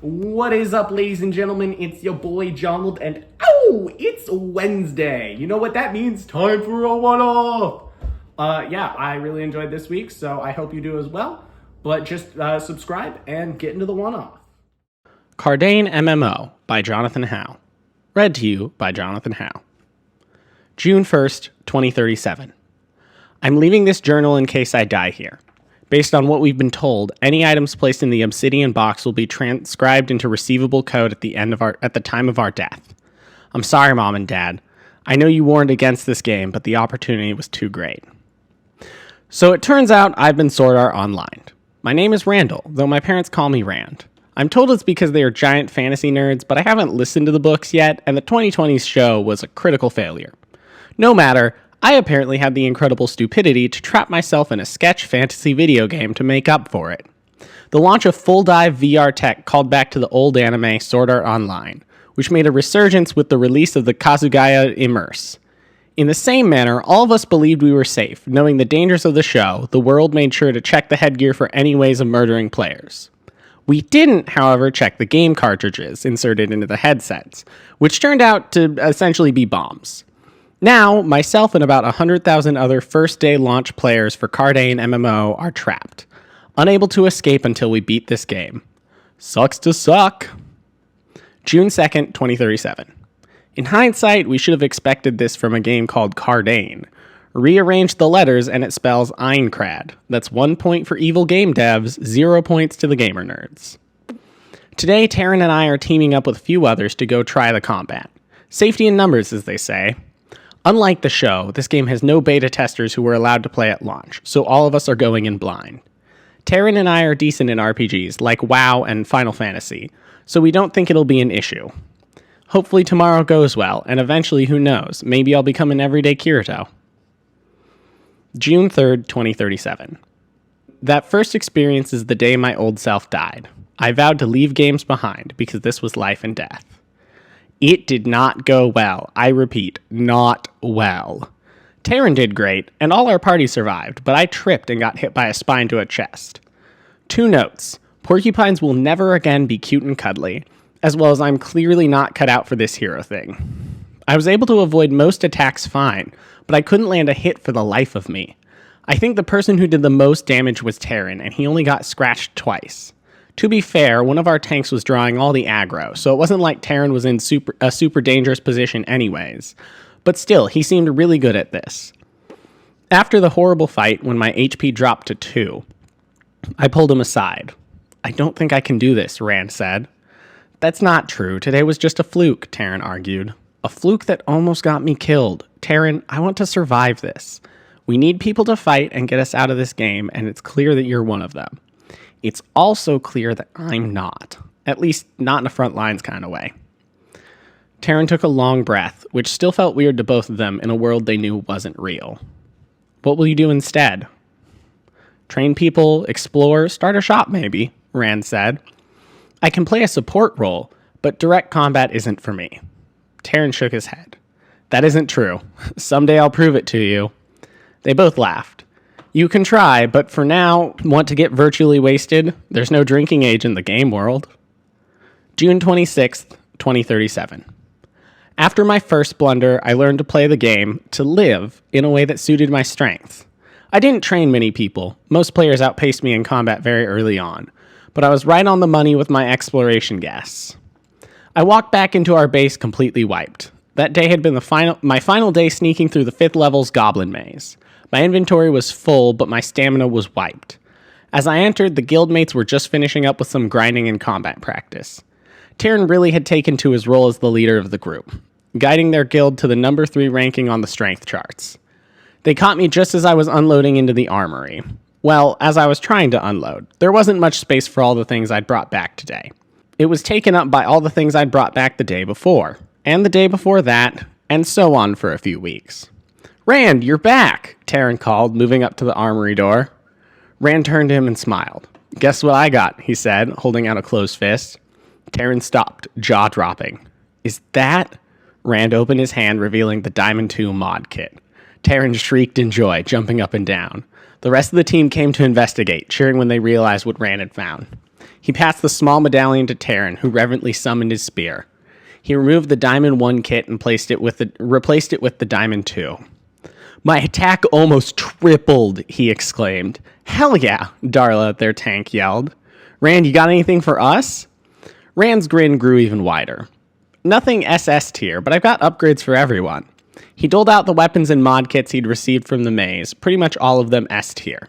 What is up, ladies and gentlemen? It's your boy Jonald, and it's Wednesday. You know what that means? Time for a one-off. Yeah, I really enjoyed this week, so I hope you do as well. But just subscribe and get into the one-off. Cardain MMO by Jonathan Howe. Read to you by Jonathan Howe. June 1st, 2037. I'm leaving this journal in case I die here. Based on what we've been told, any items placed in the obsidian box will be transcribed into receivable code at the time of our death. I'm sorry, Mom and Dad. I know you warned against this game, but the opportunity was too great. So it turns out I've been Sword Art Online. My name is Randall, though my parents call me Rand. I'm told it's because they are giant fantasy nerds, but I haven't listened to the books yet, and the 2020s show was a critical failure. No matter, I apparently had the incredible stupidity to trap myself in a sketch fantasy video game to make up for it. The launch of full dive VR tech called back to the old anime Sword Art Online, which made a resurgence with the release of the Kazugaya Immerse. In the same manner, all of us believed we were safe. Knowing the dangers of the show, the world made sure to check the headgear for any ways of murdering players. We didn't, however, check the game cartridges inserted into the headsets, which turned out to essentially be bombs. Now, myself and about 100,000 other first-day launch players for Cardain MMO are trapped, unable to escape until we beat this game. Sucks to suck. June 2nd, 2037. In hindsight, we should have expected this from a game called Cardain. Rearrange the letters and it spells Einkrad. That's 1 point for evil game devs, 0 points to the gamer nerds. Today, Taren and I are teaming up with a few others to go try the combat. Safety in numbers, as they say. Unlike the show, this game has no beta testers who were allowed to play at launch, so all of us are going in blind. Taren and I are decent in RPGs, like WoW and Final Fantasy, so we don't think it'll be an issue. Hopefully tomorrow goes well, and eventually, who knows, maybe I'll become an everyday Kirito. June 3rd, 2037. That first experience is the day my old self died. I vowed to leave games behind, because this was life and death. It did not go well. I repeat, not well. Taren did great, and all our party survived, but I tripped and got hit by a spine to a chest. 2 notes. Porcupines will never again be cute and cuddly, as well as I'm clearly not cut out for this hero thing. I was able to avoid most attacks fine, but I couldn't land a hit for the life of me. I think the person who did the most damage was Taren, and he only got scratched twice. To be fair, one of our tanks was drawing all the aggro, so it wasn't like Taren was in a super dangerous position anyways. But still, he seemed really good at this. After the horrible fight, when my HP dropped to 2, I pulled him aside. I don't think I can do this, Rand said. That's not true. Today was just a fluke, Taren argued. A fluke that almost got me killed. Taren, I want to survive this. We need people to fight and get us out of this game, and it's clear that you're one of them. It's also clear that I'm not. At least, not in a front lines kind of way. Taren took a long breath, which still felt weird to both of them in a world they knew wasn't real. What will you do instead? Train people, explore, start a shop maybe, Rand said. I can play a support role, but direct combat isn't for me. Taren shook his head. That isn't true. Someday I'll prove it to you. They both laughed. You can try, but for now, want to get virtually wasted? There's no drinking age in the game world. June 26th, 2037. After my first blunder, I learned to play the game, to live, in a way that suited my strengths. I didn't train many people. Most players outpaced me in combat very early on, but I was right on the money with my exploration guess. I walked back into our base completely wiped. That day had been my final day sneaking through the 5th level's goblin maze. My inventory was full, but my stamina was wiped. As I entered, the guildmates were just finishing up with some grinding and combat practice. Taren really had taken to his role as the leader of the group, guiding their guild to the number 3 ranking on the strength charts. They caught me just as I was unloading into the armory. Well, as I was trying to unload. There wasn't much space for all the things I'd brought back today. It was taken up by all the things I'd brought back the day before, and the day before that, and so on for a few weeks. Rand, you're back, Taren called, moving up to the armory door. Rand turned to him and smiled. Guess what I got, he said, holding out a closed fist. Taren stopped, jaw dropping. Is that? Rand opened his hand, revealing the Diamond 2 mod kit. Taren shrieked in joy, jumping up and down. The rest of the team came to investigate, cheering when they realized what Rand had found. He passed the small medallion to Taren, who reverently summoned his spear. He removed the Diamond 1 kit and replaced it with the Diamond 2. My attack almost tripled, he exclaimed. Hell yeah, Darla, their tank, yelled. Rand, you got anything for us? Rand's grin grew even wider. Nothing SS tier, but I've got upgrades for everyone. He doled out the weapons and mod kits he'd received from the maze, pretty much all of them S tier.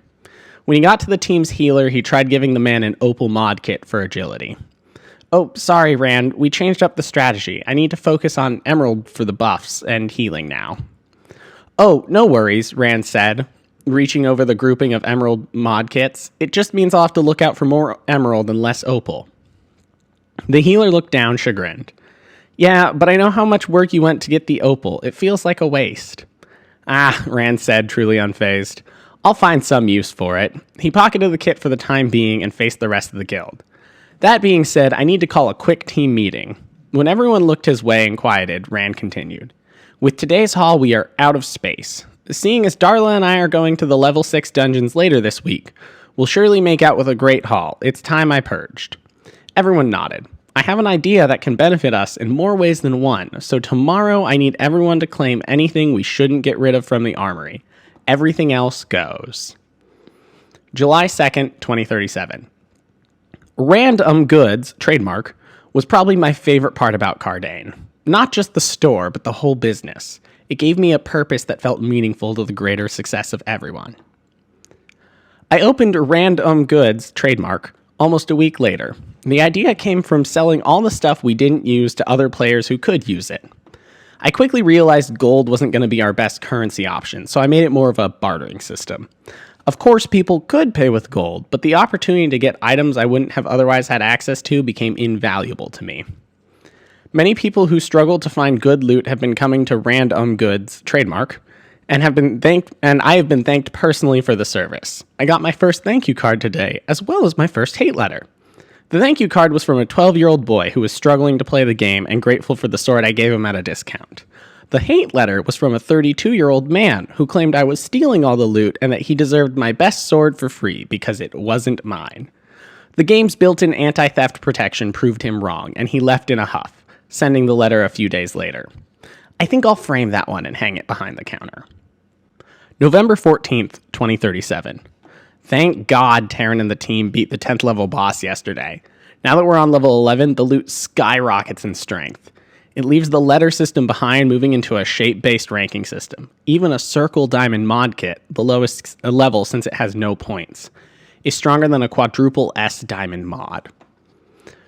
When he got to the team's healer, he tried giving the man an Opal mod kit for agility. Oh, sorry, Rand, we changed up the strategy. I need to focus on Emerald for the buffs and healing now. Oh, no worries, Rand said, reaching over the grouping of Emerald mod kits. It just means I'll have to look out for more Emerald and less Opal. The healer looked down, chagrined. Yeah, but I know how much work you went to get the Opal. It feels like a waste. Ah, Rand said, truly unfazed. I'll find some use for it. He pocketed the kit for the time being and faced the rest of the guild. That being said, I need to call a quick team meeting. When everyone looked his way and quieted, Rand continued. With today's haul, we are out of space. Seeing as Darla and I are going to the level 6 dungeons later this week, we'll surely make out with a great haul. It's time I purged. Everyone nodded. I have an idea that can benefit us in more ways than one, so tomorrow I need everyone to claim anything we shouldn't get rid of from the armory. Everything else goes. July 2nd, 2037. Random Goods, trademark, was probably my favorite part about Cardain. Not just the store, but the whole business. It gave me a purpose that felt meaningful to the greater success of everyone. I opened Random Goods, trademark, almost a week later. The idea came from selling all the stuff we didn't use to other players who could use it. I quickly realized gold wasn't going to be our best currency option, so I made it more of a bartering system. Of course, people could pay with gold, but the opportunity to get items I wouldn't have otherwise had access to became invaluable to me. Many people who struggled to find good loot have been coming to Random Goods, trademark, and I have been thanked personally for the service. I got my first thank you card today, as well as my first hate letter. The thank you card was from a 12-year-old boy who was struggling to play the game and grateful for the sword I gave him at a discount. The hate letter was from a 32-year-old man who claimed I was stealing all the loot and that he deserved my best sword for free because it wasn't mine. The game's built-in anti-theft protection proved him wrong, and he left in a huff, sending the letter a few days later. I think I'll frame that one and hang it behind the counter. November 14th, 2037. Thank God Taren and the team beat the 10th level boss yesterday. Now that we're on level 11, the loot skyrockets in strength. It leaves the letter system behind, moving into a shape-based ranking system. Even a circle diamond mod kit, the lowest level since it has no points, is stronger than a quadruple S diamond mod.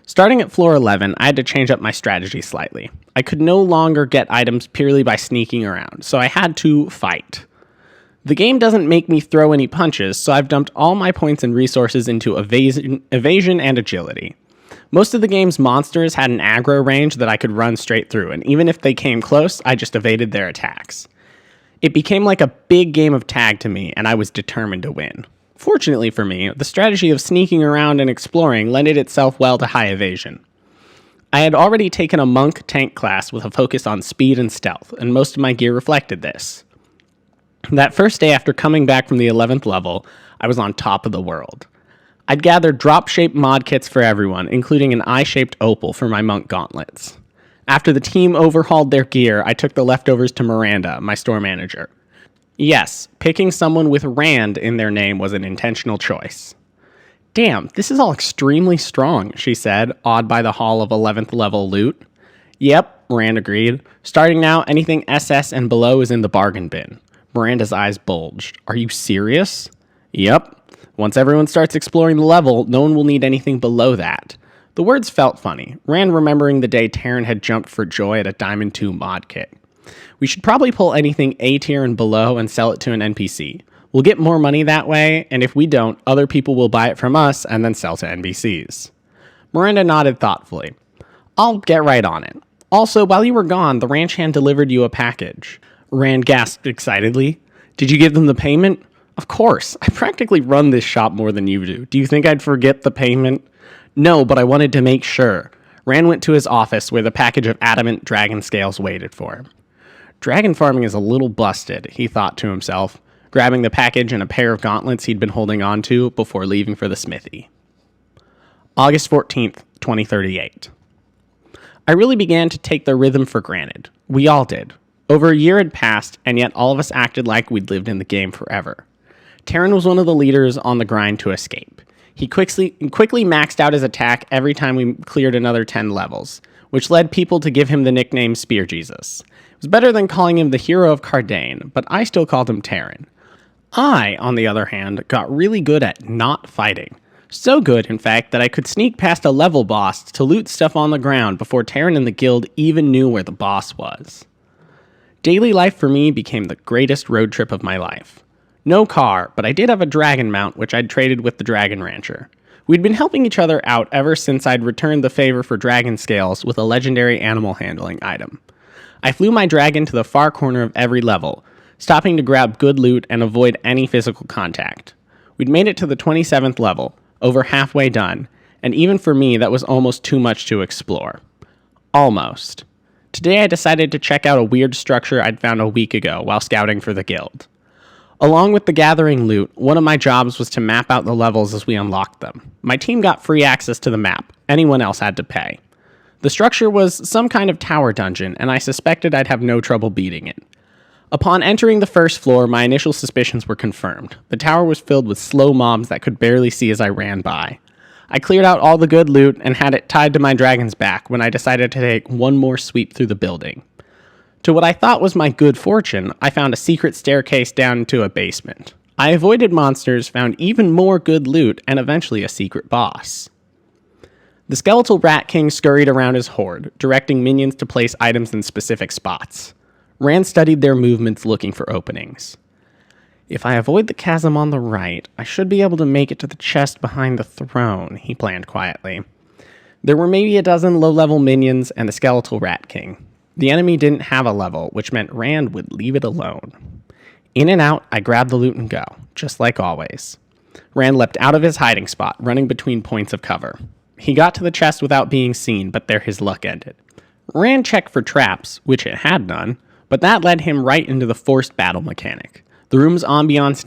Starting at floor 11, I had to change up my strategy slightly. I could no longer get items purely by sneaking around, so I had to fight. The game doesn't make me throw any punches, so I've dumped all my points and resources into evasion and agility. Most of the game's monsters had an aggro range that I could run straight through, and even if they came close, I just evaded their attacks. It became like a big game of tag to me, and I was determined to win. Fortunately for me, the strategy of sneaking around and exploring lended itself well to high evasion. I had already taken a monk tank class with a focus on speed and stealth, and most of my gear reflected this. That first day after coming back from the 11th level, I was on top of the world. I'd gathered drop-shaped mod kits for everyone, including an eye-shaped opal for my monk gauntlets. After the team overhauled their gear, I took the leftovers to Miranda, my store manager. Yes, picking someone with Rand in their name was an intentional choice. Damn, this is all extremely strong, she said, awed by the haul of 11th level loot. Yep, Rand agreed. Starting now, anything SS and below is in the bargain bin. Miranda's eyes bulged. Are you serious? Yep. Once everyone starts exploring the level, no one will need anything below that. The words felt funny, Rand remembering the day Taren had jumped for joy at a Diamond 2 mod kit. We should probably pull anything A tier and below and sell it to an NPC. We'll get more money that way, and if we don't, other people will buy it from us and then sell to NPCs. Miranda nodded thoughtfully. I'll get right on it. Also, while you were gone, the ranch hand delivered you a package. Rand gasped excitedly. Did you give them the payment? Of course. I practically run this shop more than you do. Do you think I'd forget the payment? No, but I wanted to make sure. Rand went to his office where the package of adamant dragon scales waited for him. Dragon farming is a little busted, he thought to himself, grabbing the package and a pair of gauntlets he'd been holding on to before leaving for the smithy. August 14th, 2038. I really began to take the rhythm for granted. We all did. Over a year had passed, and yet all of us acted like we'd lived in the game forever. Taren was one of the leaders on the grind to escape. He quickly maxed out his attack every time we cleared another 10 levels, which led people to give him the nickname Spear Jesus. It was better than calling him the hero of Cardain, but I still called him Taren. I, on the other hand, got really good at not fighting. So good, in fact, that I could sneak past a level boss to loot stuff on the ground before Taren and the guild even knew where the boss was. Daily life for me became the greatest road trip of my life. No car, but I did have a dragon mount which I'd traded with the dragon rancher. We'd been helping each other out ever since I'd returned the favor for dragon scales with a legendary animal handling item. I flew my dragon to the far corner of every level, stopping to grab good loot and avoid any physical contact. We'd made it to the 27th level, over halfway done, and even for me that was almost too much to explore. Almost. Today I decided to check out a weird structure I'd found a week ago while scouting for the guild. Along with the gathering loot, one of my jobs was to map out the levels as we unlocked them. My team got free access to the map, anyone else had to pay. The structure was some kind of tower dungeon, and I suspected I'd have no trouble beating it. Upon entering the first floor, my initial suspicions were confirmed. The tower was filled with slow mobs that could barely see as I ran by. I cleared out all the good loot and had it tied to my dragon's back when I decided to take one more sweep through the building. To what I thought was my good fortune, I found a secret staircase down into a basement. I avoided monsters, found even more good loot, and eventually a secret boss. The skeletal rat king scurried around his horde, directing minions to place items in specific spots. Rand studied their movements looking for openings. If I avoid the chasm on the right, I should be able to make it to the chest behind the throne, he planned quietly. There were maybe a dozen low-level minions and the skeletal rat king. The enemy didn't have a level, which meant Rand would leave it alone. In and out, I grabbed the loot and go, just like always. Rand leapt out of his hiding spot, running between points of cover. He got to the chest without being seen, but there his luck ended. Rand checked for traps, which it had none, but that led him right into the forced battle mechanic. The room's ambiance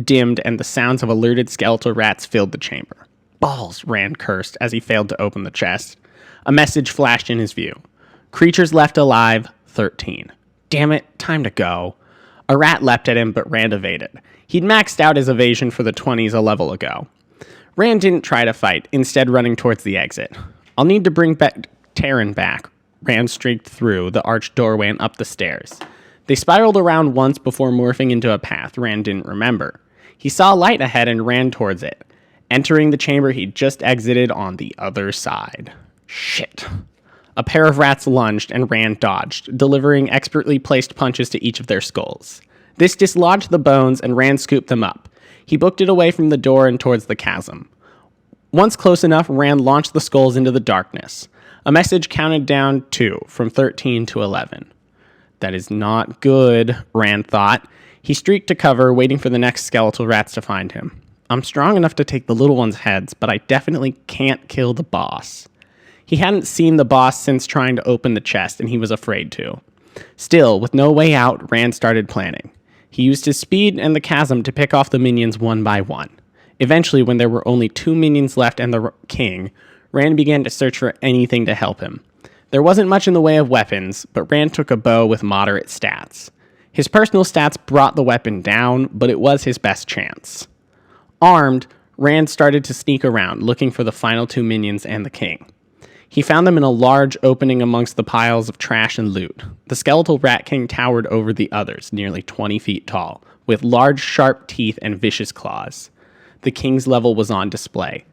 dimmed, and the sounds of alerted skeletal rats filled the chamber. Balls, Rand cursed as he failed to open the chest. A message flashed in his view. Creatures left alive, 13. Damn it, time to go. A rat leapt at him, but Rand evaded. He'd maxed out his evasion for the 20s a level ago. Rand didn't try to fight, instead running towards the exit. I'll need to bring Taren back. Rand streaked through the arched doorway and up the stairs. They spiraled around once before morphing into a path Rand didn't remember. He saw a light ahead and ran towards it, entering the chamber he'd just exited on the other side. Shit. A pair of rats lunged and Rand dodged, delivering expertly placed punches to each of their skulls. This dislodged the bones and Rand scooped them up. He booked it away from the door and towards the chasm. Once close enough, Rand launched the skulls into the darkness. A message counted down 2, from 13 to 11. That is not good, Rand thought. He streaked to cover, waiting for the next skeletal rats to find him. I'm strong enough to take the little ones' heads, but I definitely can't kill the boss. He hadn't seen the boss since trying to open the chest, and he was afraid to. Still, with no way out, Rand started planning. He used his speed and the chasm to pick off the minions one by one. Eventually, when there were only 2 minions left and the king, Rand began to search for anything to help him. There wasn't much in the way of weapons, but Rand took a bow with moderate stats. His personal stats brought the weapon down, but it was his best chance. Armed, Rand started to sneak around, looking for the final 2 minions and the king. He found them in a large opening amongst the piles of trash and loot. The skeletal rat king towered over the others, nearly 20 feet tall, with large sharp teeth and vicious claws. The king's level was on display.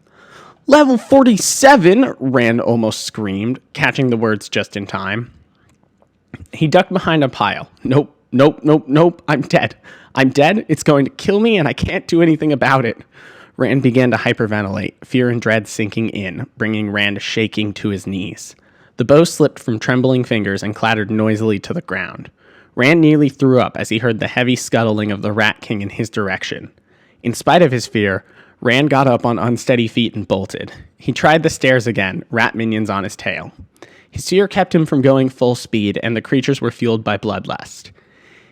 Level 47, Rand almost screamed, catching the words just in time. He ducked behind a pile. Nope, I'm dead. I'm dead, it's going to kill me, and I can't do anything about it. Rand began to hyperventilate, fear and dread sinking in, bringing Rand shaking to his knees. The bow slipped from trembling fingers and clattered noisily to the ground. Rand nearly threw up as he heard the heavy scuttling of the Rat King in his direction. In spite of his fear, Rand got up on unsteady feet and bolted. He tried the stairs again, rat minions on his tail. His fear kept him from going full speed, and the creatures were fueled by bloodlust.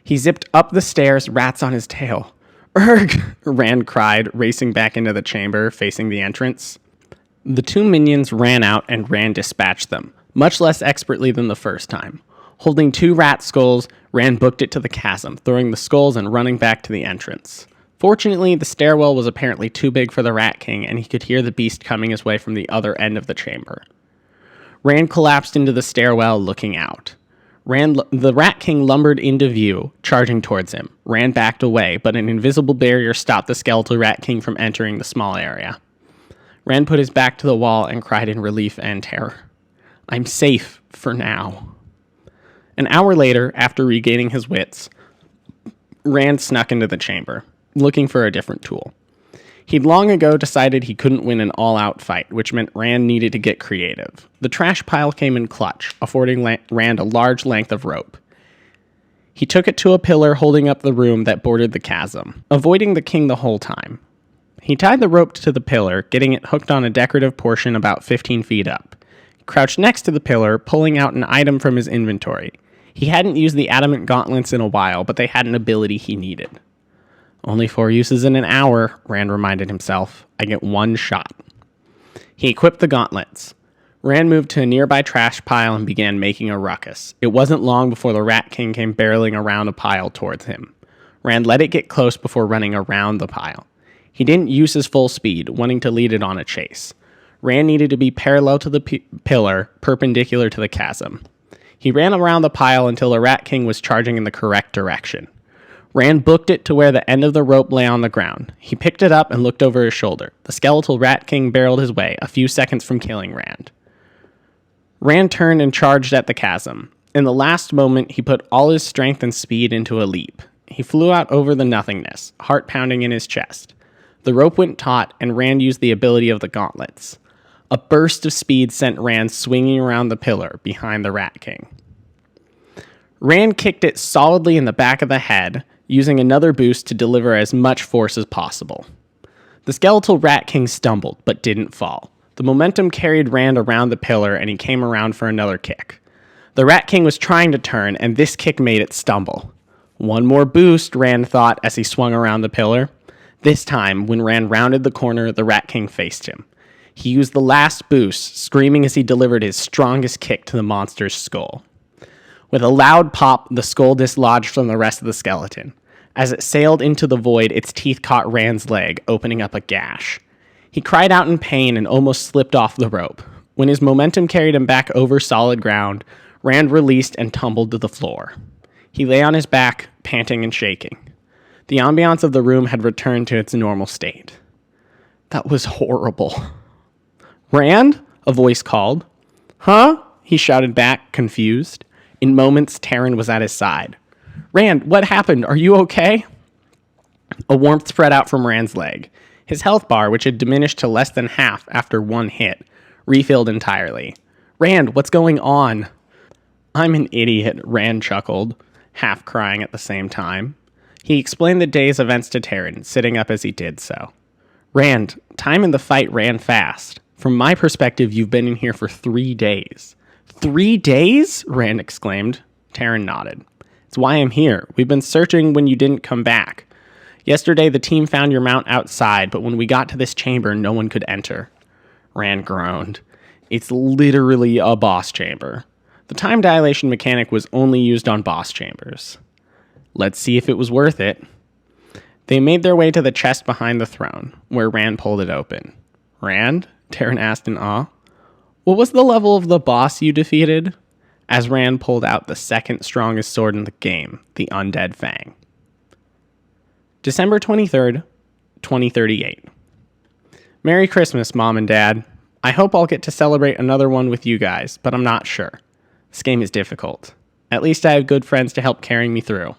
He zipped up the stairs, rats on his tail. Urgh! Rand cried, racing back into the chamber, facing the entrance. The two minions ran out and Rand dispatched them, much less expertly than the first time. Holding two rat skulls, Rand booked it to the chasm, throwing the skulls and running back to the entrance. Fortunately, the stairwell was apparently too big for the Rat King, and he could hear the beast coming his way from the other end of the chamber. Rand collapsed into the stairwell, looking out. The Rat King lumbered into view, charging towards him. Rand backed away, but an invisible barrier stopped the skeletal Rat King from entering the small area. Rand put his back to the wall and cried in relief and terror. "I'm safe, for now." An hour later, after regaining his wits, Rand snuck into the chamber, looking for a different tool. He'd long ago decided he couldn't win an all-out fight, which meant Rand needed to get creative. The trash pile came in clutch, affording Rand a large length of rope. He took it to a pillar holding up the room that bordered the chasm, avoiding the king the whole time. He tied the rope to the pillar, getting it hooked on a decorative portion about 15 feet up. He crouched next to the pillar, pulling out an item from his inventory. He hadn't used the adamant gauntlets in a while, but they had an ability he needed. "Only 4 uses in an hour," Rand reminded himself. "I get 1 shot." He equipped the gauntlets. Rand moved to a nearby trash pile and began making a ruckus. It wasn't long before the Rat King came barreling around a pile towards him. Rand let it get close before running around the pile. He didn't use his full speed, wanting to lead it on a chase. Rand needed to be parallel to the pillar, perpendicular to the chasm. He ran around the pile until the Rat King was charging in the correct direction. Rand booked it to where the end of the rope lay on the ground. He picked it up and looked over his shoulder. The skeletal Rat King barreled his way, a few seconds from killing Rand. Rand turned and charged at the chasm. In the last moment, he put all his strength and speed into a leap. He flew out over the nothingness, heart pounding in his chest. The rope went taut, and Rand used the ability of the gauntlets. A burst of speed sent Rand swinging around the pillar behind the Rat King. Rand kicked it solidly in the back of the head, using another boost to deliver as much force as possible. The skeletal Rat King stumbled, but didn't fall. The momentum carried Rand around the pillar, and he came around for another kick. The Rat King was trying to turn, and this kick made it stumble. One more boost, Rand thought as he swung around the pillar. This time, when Rand rounded the corner, the Rat King faced him. He used the last boost, screaming as he delivered his strongest kick to the monster's skull. With a loud pop, the skull dislodged from the rest of the skeleton. As it sailed into the void, its teeth caught Rand's leg, opening up a gash. He cried out in pain and almost slipped off the rope. When his momentum carried him back over solid ground, Rand released and tumbled to the floor. He lay on his back, panting and shaking. The ambiance of the room had returned to its normal state. That was horrible. "Rand?" a voice called. "Huh?" he shouted back, confused. In moments, Taren was at his side. "Rand, what happened? Are you okay?" A warmth spread out from Rand's leg. His health bar, which had diminished to less than half after one hit, refilled entirely. "Rand, what's going on?" "I'm an idiot," Rand chuckled, half crying at the same time. He explained the day's events to Taren, sitting up as he did so. "Rand, time in the fight ran fast. From my perspective, you've been in here for 3 days. 3 days? Rand exclaimed. Taren nodded. It's why I'm here. We've been searching when you didn't come back. Yesterday, the team found your mount outside, but when we got to this chamber, no one could enter. Rand groaned. It's literally a boss chamber. The time dilation mechanic was only used on boss chambers. Let's see if it was worth it. They made their way to the chest behind the throne, where Rand pulled it open. Rand? Taren asked in awe. What was the level of the boss you defeated? As Rand pulled out the second strongest sword in the game, the Undead Fang. December 23rd, 2038. Merry Christmas, Mom and Dad. I hope I'll get to celebrate another one with you guys, but I'm not sure. This game is difficult. At least I have good friends to help carrying me through.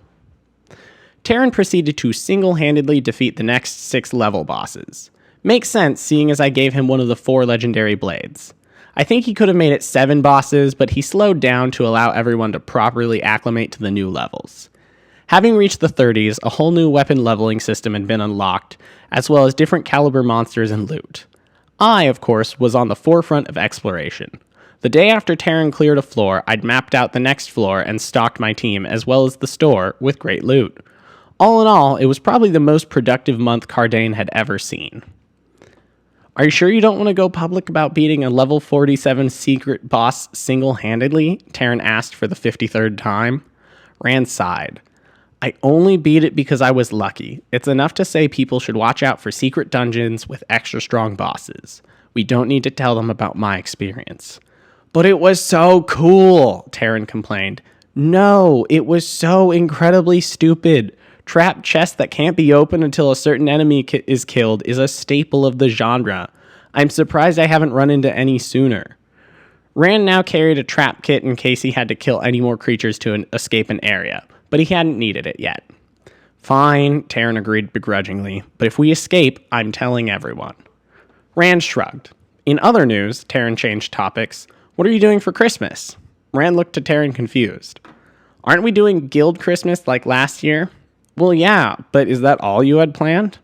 Taren proceeded to single-handedly defeat the next 6 level bosses. Makes sense, seeing as I gave him one of the 4 legendary blades. I think he could have made it 7 bosses, but he slowed down to allow everyone to properly acclimate to the new levels. Having reached the 30s, a whole new weapon leveling system had been unlocked, as well as different caliber monsters and loot. I, of course, was on the forefront of exploration. The day after Taren cleared a floor, I'd mapped out the next floor and stocked my team, as well as the store, with great loot. All in all, it was probably the most productive month Cardain had ever seen. Are you sure you don't want to go public about beating a level 47 secret boss single-handedly? Taren asked for the 53rd time. Rand sighed. I only beat it because I was lucky. It's enough to say people should watch out for secret dungeons with extra strong bosses. We don't need to tell them about my experience. But it was so cool, Taren complained. No, it was so incredibly stupid. Trapped chests that can't be opened until a certain enemy is killed is a staple of the genre. I'm surprised I haven't run into any sooner. Rand now carried a trap kit in case he had to kill any more creatures to escape an area, but he hadn't needed it yet. Fine, Taren agreed begrudgingly, but if we escape, I'm telling everyone. Rand shrugged. In other news, Taren changed topics. What are you doing for Christmas? Rand looked to Taren confused. Aren't we doing Guild Christmas like last year? Well, yeah, but is that all you had planned?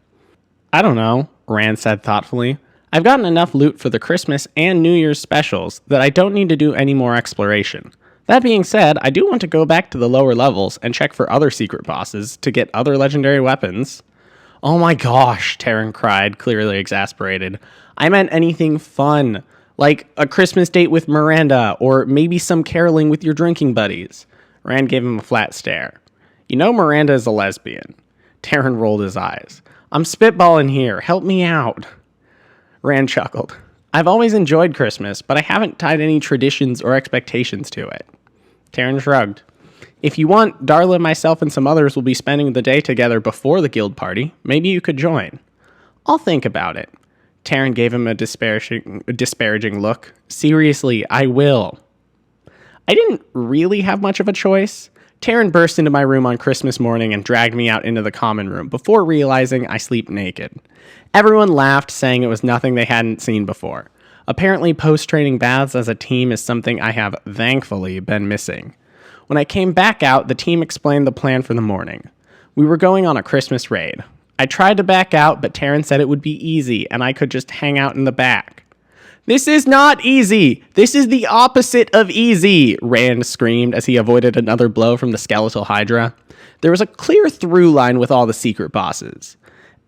I don't know, Rand said thoughtfully. I've gotten enough loot for the Christmas and New Year's specials that I don't need to do any more exploration. That being said, I do want to go back to the lower levels and check for other secret bosses to get other legendary weapons. Oh my gosh, Taren cried, clearly exasperated. I meant anything fun, like a Christmas date with Miranda, or maybe some caroling with your drinking buddies. Rand gave him a flat stare. You know Miranda is a lesbian. Taren rolled his eyes. I'm spitballing here. Help me out. Rand chuckled. I've always enjoyed Christmas, but I haven't tied any traditions or expectations to it. Taren shrugged. If you want, Darla, myself, and some others will be spending the day together before the guild party. Maybe you could join. I'll think about it. Taren gave him a disparaging look. Seriously, I will. I didn't really have much of a choice. Taren burst into my room on Christmas morning and dragged me out into the common room before realizing I sleep naked. Everyone laughed, saying it was nothing they hadn't seen before. Apparently, post-training baths as a team is something I have, thankfully, been missing. When I came back out, the team explained the plan for the morning. We were going on a Christmas raid. I tried to back out, but Taren said it would be easy, and I could just hang out in the back. This is not easy! This is the opposite of easy! Rand screamed as he avoided another blow from the skeletal Hydra. There was a clear through line with all the secret bosses.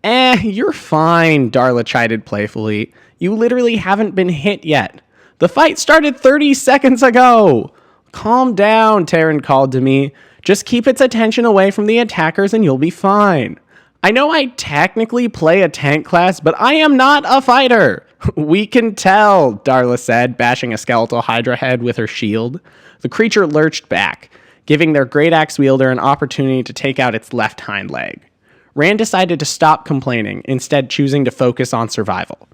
You're fine, Darla chided playfully. You literally haven't been hit yet. The fight started 30 seconds ago! Calm down, Taren called to me. Just keep its attention away from the attackers and you'll be fine. I know I technically play a tank class, but I am not a fighter. We can tell, Darla said, bashing a skeletal Hydra head with her shield. The creature lurched back, giving their great axe wielder an opportunity to take out its left hind leg. Rand decided to stop complaining, instead choosing to focus on survival.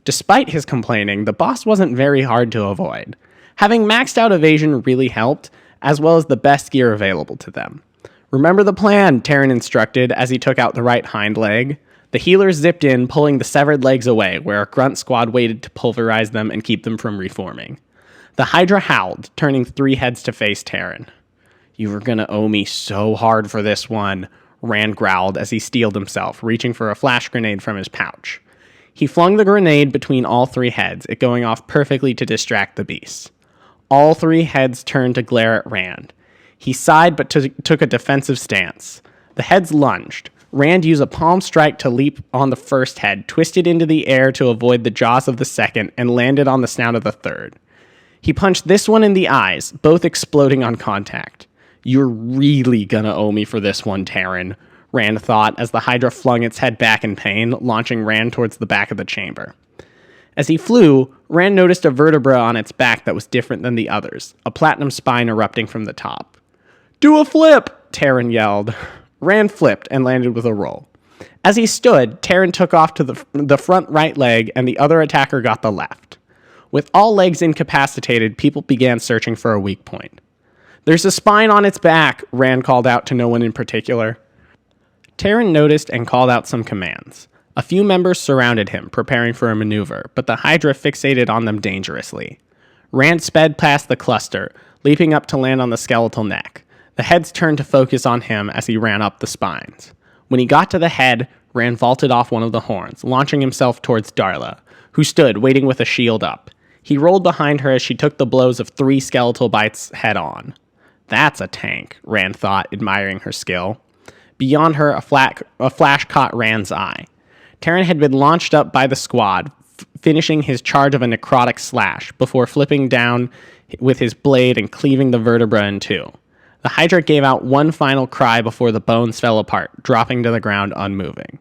Despite his complaining, the boss wasn't very hard to avoid. Having maxed out evasion really helped, as well as the best gear available to them. Remember the plan, Taren instructed as he took out the right hind leg. The healers zipped in, pulling the severed legs away, where a grunt squad waited to pulverize them and keep them from reforming. The Hydra howled, turning 3 heads to face Taren. You were gonna owe me so hard for this one, Rand growled as he steeled himself, reaching for a flash grenade from his pouch. He flung the grenade between all 3 heads, it going off perfectly to distract the beasts. All 3 heads turned to glare at Rand. He sighed but took a defensive stance. The heads lunged. Rand used a palm strike to leap on the first head, twisted into the air to avoid the jaws of the second, and landed on the snout of the third. He punched this one in the eyes, both exploding on contact. You're really gonna owe me for this one, Taren, Rand thought as the Hydra flung its head back in pain, launching Rand towards the back of the chamber. As he flew, Rand noticed a vertebra on its back that was different than the others, a platinum spine erupting from the top. Do a flip, Taren yelled. Rand flipped and landed with a roll. As he stood, Taren took off to the front right leg and the other attacker got the left. With all legs incapacitated, people began searching for a weak point. There's a spine on its back, Rand called out to no one in particular. Taren noticed and called out some commands. A few members surrounded him, preparing for a maneuver, but the Hydra fixated on them dangerously. Rand sped past the cluster, leaping up to land on the skeletal neck. The heads turned to focus on him as he ran up the spines. When he got to the head, Rand vaulted off one of the horns, launching himself towards Darla, who stood waiting with a shield up. He rolled behind her as she took the blows of 3 skeletal bites head on. That's a tank, Rand thought, admiring her skill. Beyond her, a flash caught Rand's eye. Taren had been launched up by the squad, finishing his charge of a necrotic slash before flipping down with his blade and cleaving the vertebra in two. The Hydra gave out one final cry before the bones fell apart, dropping to the ground unmoving.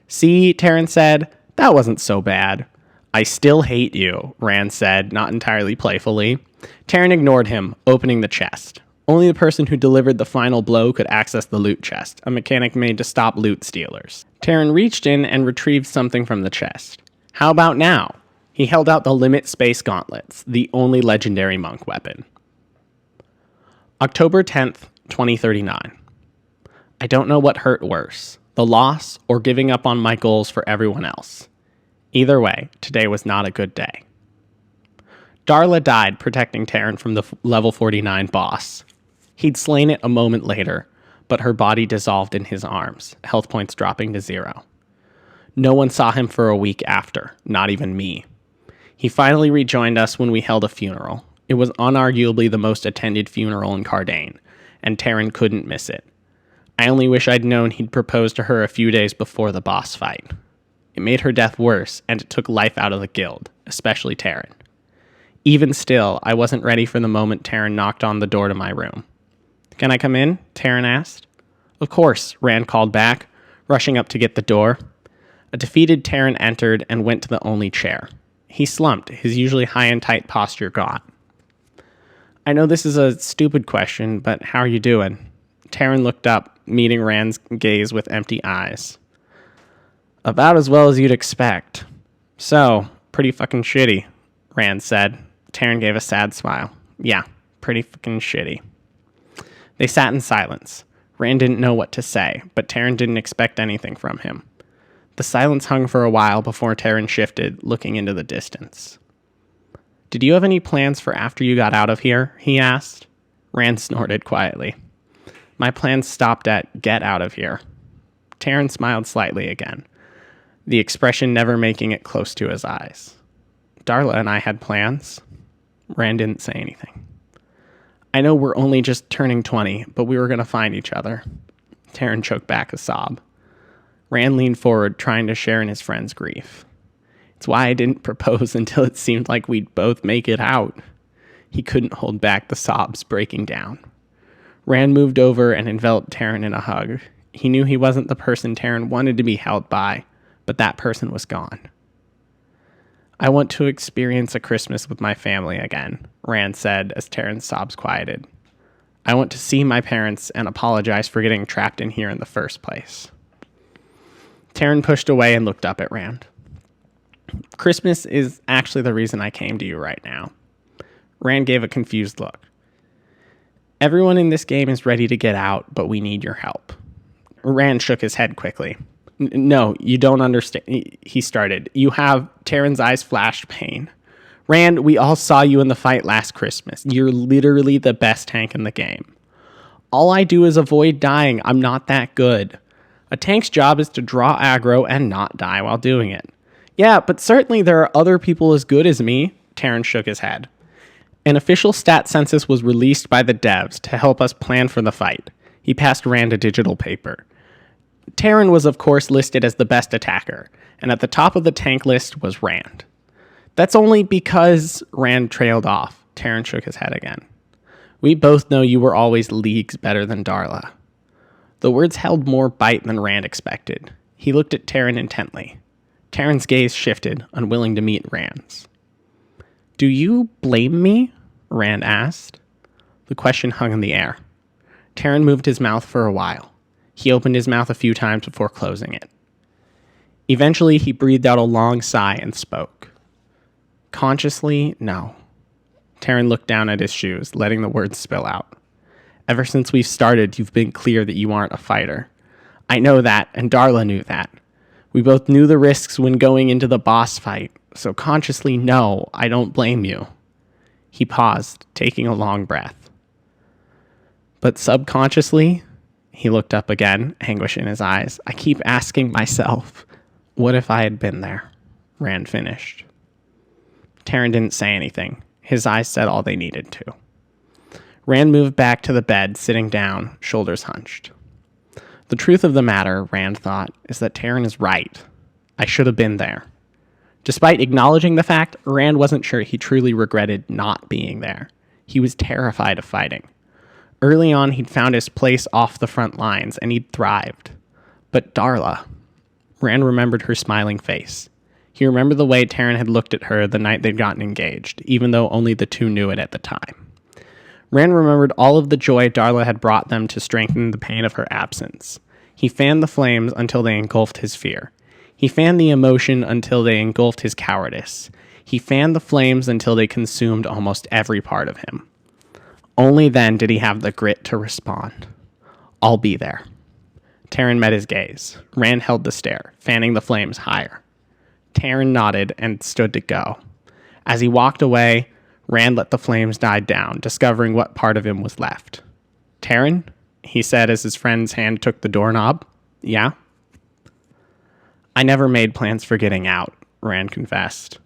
"See," Taren said, "that wasn't so bad." "I still hate you," Rand said, not entirely playfully. Taren ignored him, opening the chest. Only the person who delivered the final blow could access the loot chest, a mechanic made to stop loot stealers. Taren reached in and retrieved something from the chest. "How about now?" He held out the Limit Space Gauntlets, the only legendary monk weapon. October 10th, 2039. I don't know what hurt worse, the loss or giving up on my goals for everyone else. Either way, today was not a good day. Darla died protecting Taren from the level 49 boss. He'd slain it a moment later, but her body dissolved in his arms, health points dropping to 0. No one saw him for a week after, not even me. He finally rejoined us when we held a funeral. It was unarguably the most attended funeral in Cardain, and Taren couldn't miss it. I only wish I'd known he'd proposed to her a few days before the boss fight. It made her death worse, and it took life out of the guild, especially Taren. Even still, I wasn't ready for the moment Taren knocked on the door to my room. "Can I come in?" Taren asked. "Of course," Rand called back, rushing up to get the door. A defeated Taren entered and went to the only chair. He slumped, his usually high and tight posture gone. "I know this is a stupid question, but how are you doing?" Taren looked up, meeting Rand's gaze with empty eyes. "About as well as you'd expect." "So, pretty fucking shitty," Rand said. Taren gave a sad smile. "Yeah, pretty fucking shitty." They sat in silence. Rand didn't know what to say, but Taren didn't expect anything from him. The silence hung for a while before Taren shifted, looking into the distance. "Did you have any plans for after you got out of here?" he asked. Rand snorted quietly. "My plans stopped at get out of here." Taren smiled slightly again, the expression never making it close to his eyes. "Darla and I had plans." Rand didn't say anything. "I know we're only just turning 20, but we were going to find each other." Taren choked back a sob. Rand leaned forward, trying to share in his friend's grief. "It's why I didn't propose until it seemed like we'd both make it out." He couldn't hold back the sobs breaking down. Rand moved over and enveloped Taren in a hug. He knew he wasn't the person Taren wanted to be held by, but that person was gone. "I want to experience a Christmas with my family again," Rand said as Taren's sobs quieted. "I want to see my parents and apologize for getting trapped in here in the first place." Taren pushed away and looked up at Rand. "Christmas is actually the reason I came to you right now." Rand gave a confused look. "Everyone in this game is ready to get out, but we need your help." Rand shook his head quickly. "No, you don't understand," he started. Taren's eyes flashed pain. "Rand, we all saw you in the fight last Christmas. You're literally the best tank in the game." "All I do is avoid dying. I'm not that good." "A tank's job is to draw aggro and not die while doing it." "Yeah, but certainly there are other people as good as me." Taren shook his head. An official stat census was released by the devs to help us plan for the fight. He passed Rand a digital paper. Taren was of course listed as the best attacker, and at the top of the tank list was Rand. "That's only because," Rand trailed off. Taren shook his head again. "We both know you were always leagues better than Darla." The words held more bite than Rand expected. He looked at Taren intently. Taren's gaze shifted, unwilling to meet Rand's. "Do you blame me?" Rand asked. The question hung in the air. Taren moved his mouth for a while. He opened his mouth a few times before closing it. Eventually, he breathed out a long sigh and spoke. "Consciously, no." Taren looked down at his shoes, letting the words spill out. "Ever since we've started, you've been clear that you aren't a fighter. I know that, and Darla knew that. We both knew the risks when going into the boss fight, so consciously, no, I don't blame you." He paused, taking a long breath. "But subconsciously," he looked up again, anguish in his eyes, "I keep asking myself, what if I had been there?" Rand finished. Taren didn't say anything. His eyes said all they needed to. Rand moved back to the bed, sitting down, shoulders hunched. The truth of the matter, Rand thought, is that Taren is right. I should have been there. Despite acknowledging the fact, Rand wasn't sure he truly regretted not being there. He was terrified of fighting. Early on, he'd found his place off the front lines, and he'd thrived. But Darla... Rand remembered her smiling face. He remembered the way Taren had looked at her the night they'd gotten engaged, even though only the two knew it at the time. Rand remembered all of the joy Darla had brought them to strengthen the pain of her absence. He fanned the flames until they engulfed his fear. He fanned the emotion until they engulfed his cowardice. He fanned the flames until they consumed almost every part of him. Only then did he have the grit to respond. I'll be there. Taren met his gaze. Rand held the stare, fanning the flames higher. Taren nodded and stood to go. As he walked away, Rand let the flames die down, discovering what part of him was left. Taren? He said as his friend's hand took the doorknob. Yeah? I never made plans for getting out, Rand confessed.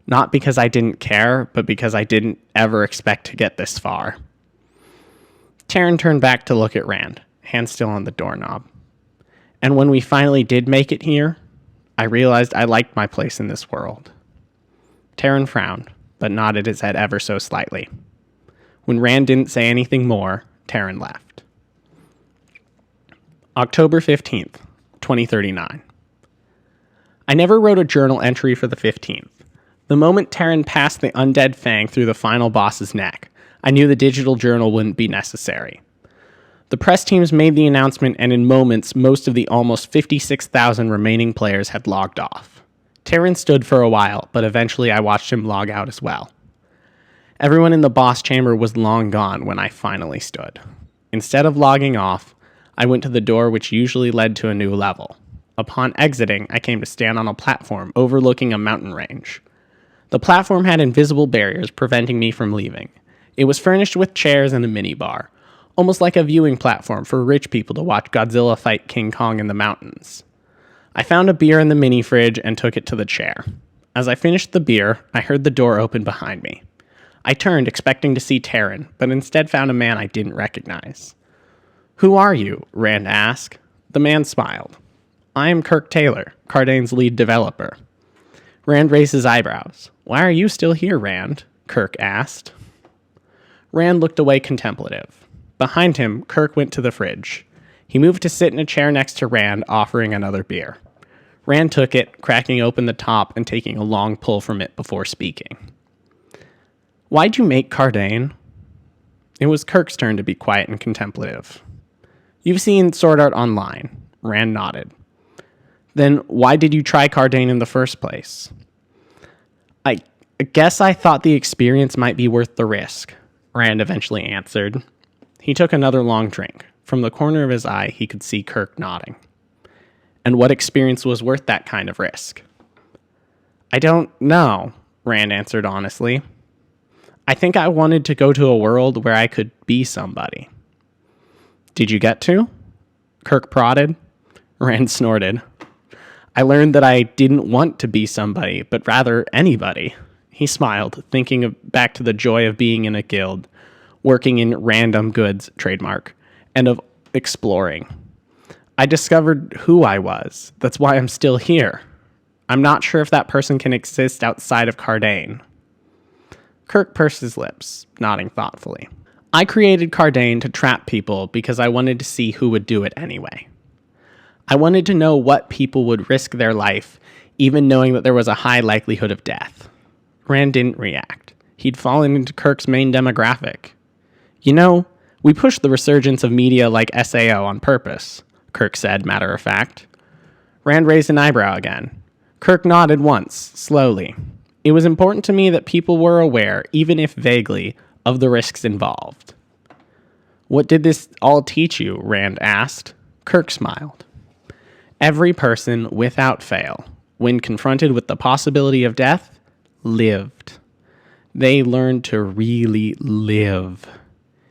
Not because I didn't care, but because I didn't ever expect to get this far. Taren turned back to look at Rand, hand still on the doorknob. And when we finally did make it here, I realized I liked my place in this world. Taren frowned, but nodded his head ever so slightly. When Rand didn't say anything more, Taren left. October 15th, 2039. I never wrote a journal entry for the 15th. The moment Taren passed the undead fang through the final boss's neck, I knew the digital journal wouldn't be necessary. The press teams made the announcement, and in moments, most of the almost 56,000 remaining players had logged off. Taren stood for a while, but eventually I watched him log out as well. Everyone in the boss chamber was long gone when I finally stood. Instead of logging off, I went to the door which usually led to a new level. Upon exiting, I came to stand on a platform overlooking a mountain range. The platform had invisible barriers preventing me from leaving. It was furnished with chairs and a minibar, almost like a viewing platform for rich people to watch Godzilla fight King Kong in the mountains. I found a beer in the mini fridge and took it to the chair. As I finished the beer, I heard the door open behind me. I turned, expecting to see Taren, but instead found a man I didn't recognize. Who are you? Rand asked. The man smiled. I am Kirk Taylor, Cardain's lead developer. Rand raised his eyebrows. Why are you still here, Rand? Kirk asked. Rand looked away contemplative. Behind him, Kirk went to the fridge. He moved to sit in a chair next to Rand, offering another beer. Rand took it, cracking open the top and taking a long pull from it before speaking. Why'd you make Cardain? It was Kirk's turn to be quiet and contemplative. You've seen Sword Art Online. Rand nodded. Then why did you try Cardain in the first place? I guess I thought the experience might be worth the risk, Rand eventually answered. He took another long drink. From the corner of his eye, he could see Kirk nodding. And what experience was worth that kind of risk? I don't know, Rand answered honestly. I think I wanted to go to a world where I could be somebody. Did you get to? Kirk prodded. Rand snorted. I learned that I didn't want to be somebody, but rather anybody. He smiled, thinking back to the joy of being in a guild, working in random goods, trademark, and of exploring. I discovered who I was. That's why I'm still here. I'm not sure if that person can exist outside of Cardain. Kirk pursed his lips, nodding thoughtfully. I created Cardain to trap people because I wanted to see who would do it anyway. I wanted to know what people would risk their life, even knowing that there was a high likelihood of death. Rand didn't react. He'd fallen into Kirk's main demographic. You know, we pushed the resurgence of media like SAO on purpose, Kirk said, matter of fact. Rand raised an eyebrow again. Kirk nodded once, slowly. It was important to me that people were aware, even if vaguely, of the risks involved. What did this all teach you? Rand asked. Kirk smiled. Every person, without fail, when confronted with the possibility of death, lived. They learned to really live.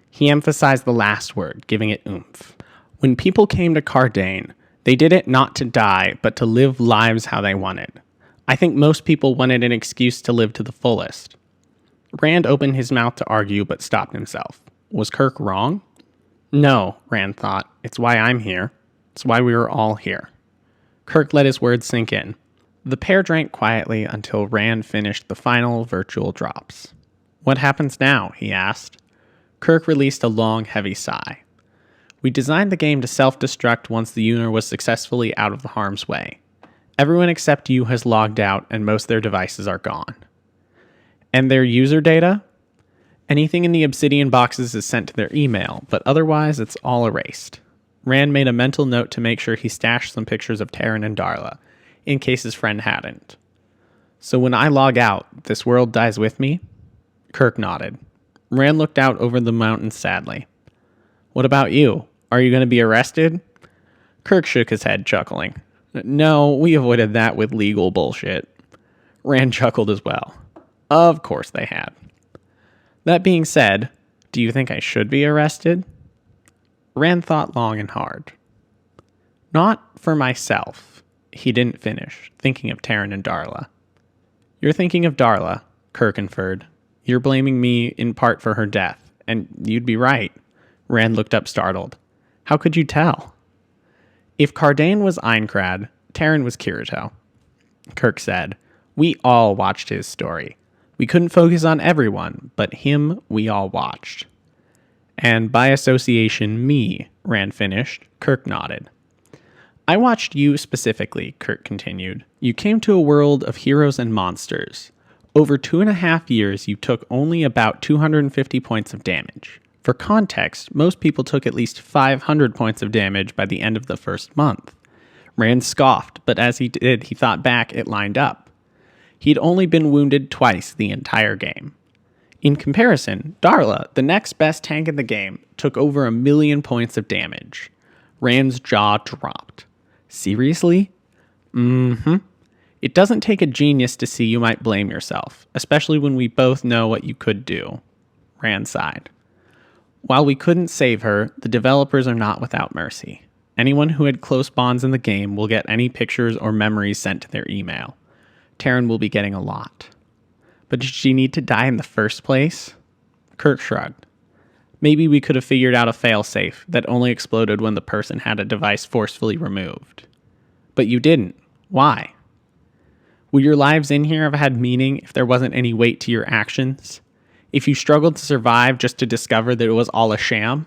He emphasized the last word, giving it oomph. When people came to Cardain, they did it not to die, but to live lives how they wanted. I think most people wanted an excuse to live to the fullest. Rand opened his mouth to argue, but stopped himself. Was Kirk wrong? No, Rand thought. It's why I'm here. It's why we were all here. Kirk let his words sink in. The pair drank quietly until Rand finished the final virtual drops. "What happens now?" he asked. Kirk released a long, heavy sigh. "We designed the game to self-destruct once the Uner was successfully out of the harm's way. Everyone except you has logged out and most of their devices are gone." "And their user data?" "Anything in the Obsidian boxes is sent to their email, but otherwise it's all erased." Rand made a mental note to make sure he stashed some pictures of Taren and Darla, in case his friend hadn't. "So when I log out, this world dies with me?" Kirk nodded. Rand looked out over the mountains sadly. "What about you? Are you going to be arrested?" Kirk shook his head, chuckling. "No, we avoided that with legal bullshit." Rand chuckled as well. Of course they had. "That being said, do you think I should be arrested?" Rand thought long and hard. "Not for myself." He didn't finish, thinking of Taren and Darla. "You're thinking of Darla," Kirk inferred. "You're blaming me in part for her death, and you'd be right." Rand looked up startled. "How could you tell?" "If Cardain was Aincrad, Taren was Kirito." Kirk said, "We all watched his story. We couldn't focus on everyone, but him we all watched." "And by association, me," Rand finished. Kirk nodded. "I watched you specifically," Kirk continued. "You came to a world of heroes and monsters. Over 2.5 years, you took only about 250 points of damage. For context, most people took at least 500 points of damage by the end of the first month." Rand scoffed, but as he did, he thought back, it lined up. He'd only been wounded twice the entire game. In comparison, Darla, the next best tank in the game, took over 1 million points of damage. Rand's jaw dropped. "Seriously?" "Mm-hmm. It doesn't take a genius to see you might blame yourself, especially when we both know what you could do." Rand sighed. "While we couldn't save her, the developers are not without mercy. Anyone who had close bonds in the game will get any pictures or memories sent to their email. Taren will be getting a lot." "But did she need to die in the first place?" Kirk shrugged. "Maybe we could have figured out a failsafe that only exploded when the person had a device forcefully removed." "But you didn't. Why?" "Would your lives in here have had meaning if there wasn't any weight to your actions? If you struggled to survive just to discover that it was all a sham?"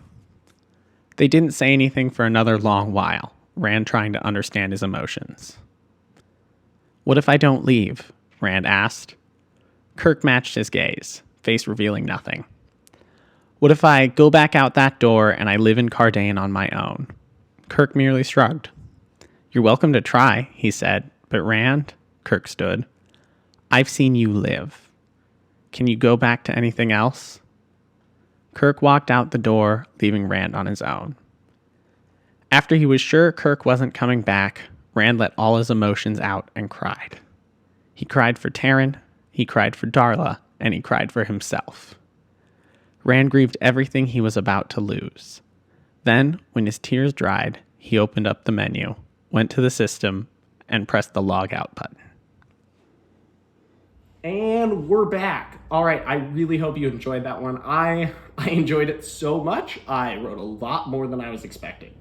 They didn't say anything for another long while, Rand trying to understand his emotions. "What if I don't leave?" Rand asked. Kirk matched his gaze, face revealing nothing. "What if I go back out that door and I live in Cardain on my own?" Kirk merely shrugged. "You're welcome to try," he said, "but Rand," Kirk stood, "I've seen you live. Can you go back to anything else?" Kirk walked out the door, leaving Rand on his own. After he was sure Kirk wasn't coming back, Rand let all his emotions out and cried. He cried for Taren, he cried for Darla, and he cried for himself. Rand grieved everything he was about to lose. Then, when his tears dried, he opened up the menu, went to the system, and pressed the log out button. And we're back. All right, I really hope you enjoyed that one. I enjoyed it so much. I wrote a lot more than I was expecting.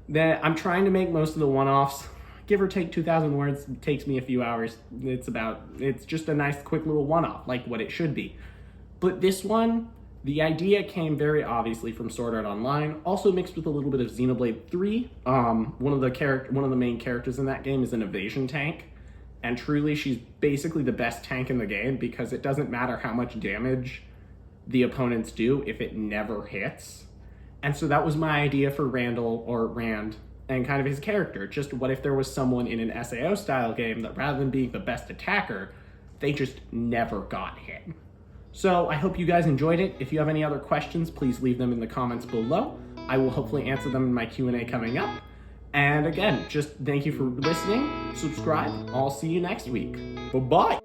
That I'm trying to make most of the one-offs, give or take 2,000 words. It takes me a few hours. It's just a nice, quick little one-off, like what it should be. But this one, the idea came very obviously from Sword Art Online, also mixed with a little bit of Xenoblade 3. One of the main characters in that game is an evasion tank. And truly, she's basically the best tank in the game because it doesn't matter how much damage the opponents do if it never hits. And so that was my idea for Rand and kind of his character. Just what if there was someone in an SAO style game that rather than being the best attacker, they just never got hit. So I hope you guys enjoyed it. If you have any other questions, please leave them in the comments below. I will hopefully answer them in my Q&A coming up. And again, just thank you for listening, subscribe, I'll see you next week. Bye-bye.